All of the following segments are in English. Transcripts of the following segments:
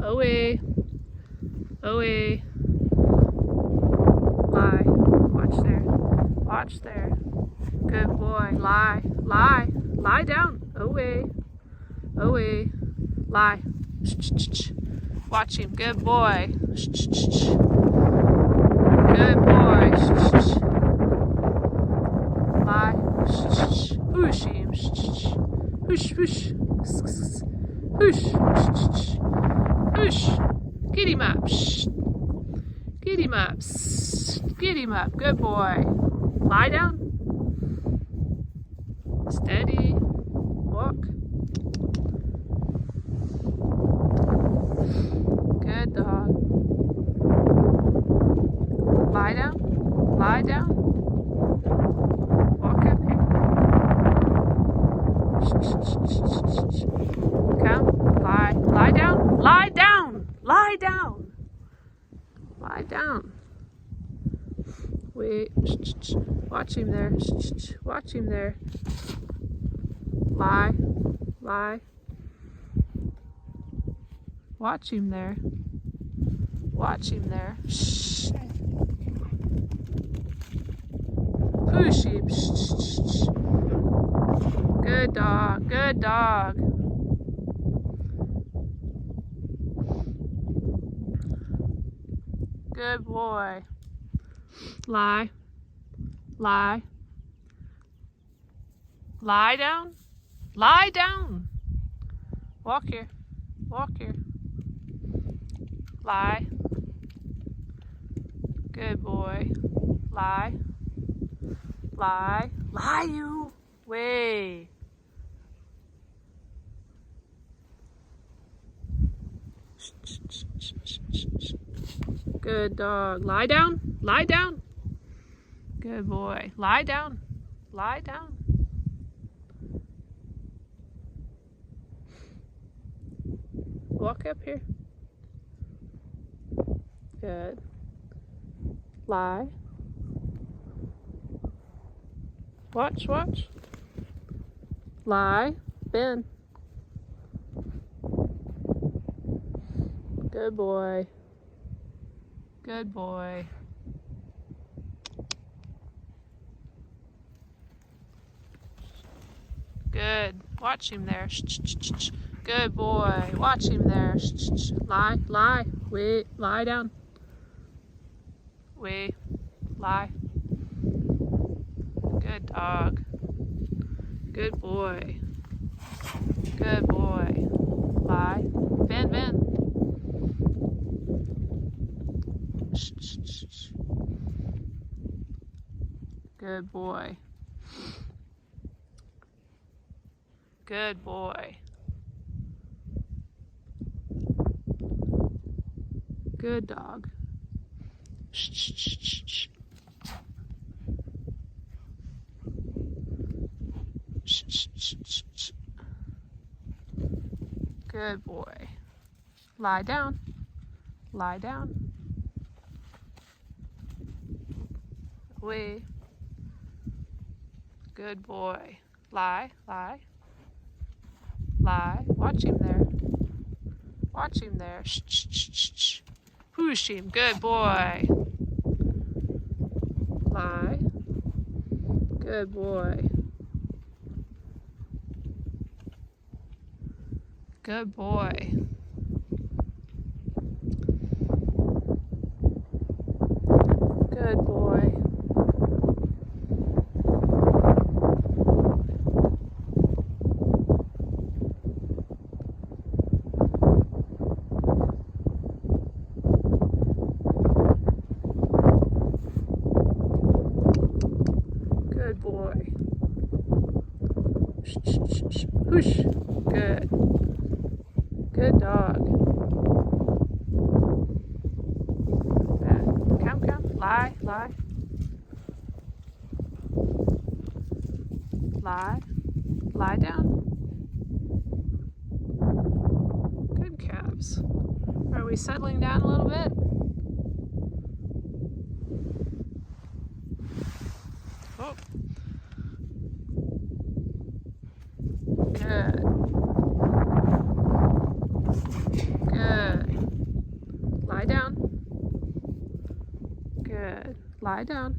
Away. Away. Lie. Watch there. Watch there. Good boy. Lie. Lie. Lie down. Away. Away. Lie. Watch him. Good boy. Good boy. Lie. Whoosh him. Whoosh, whoosh. Whoosh. Whoosh. Get him up. Get him up. Get him up. Good boy. Lie down. Steady. Walk. Good dog. Lie down. Lie down. Walk up here. Come. Lie. Lie down. Lie down. Lie down. Lie down. Wait. Watch him there. Watch him there. Lie. Lie. Watch him there. Watch him there. Push him. Good dog. Good dog. Good boy. Lie. Lie. Lie down. Lie down. Walk here. Walk here. Lie. Good boy. Lie. Lie. Lie you. Way. Good dog. Lie down. Lie down. Good boy. Lie down. Lie down. Walk up here. Good. Lie. Watch, watch. Lie. Bend. Good boy. Good boy. Good. Watch him there. Good boy. Watch him there. Lie. Lie. Wait. Lie down. Wait. Lie. Good dog. Good boy. Good boy. Lie. Bend, bend. Good boy. Good boy. Good dog. Good boy. Lie down. Lie down. Away. Good boy. Lie. Lie. Lie. Watch him there. Watch him there. Push him. Good boy. Lie. Good boy. Good boy. Good boy. Good boy. Push. Good. Good dog. Come, come. Lie, lie. Lie. Lie down. Good calves. Are we settling down a little bit? Oh. Good. Good. Lie down.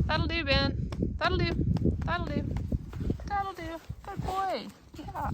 That'll do, Ben. That'll do. That'll do. That'll do. Good boy. Yeah.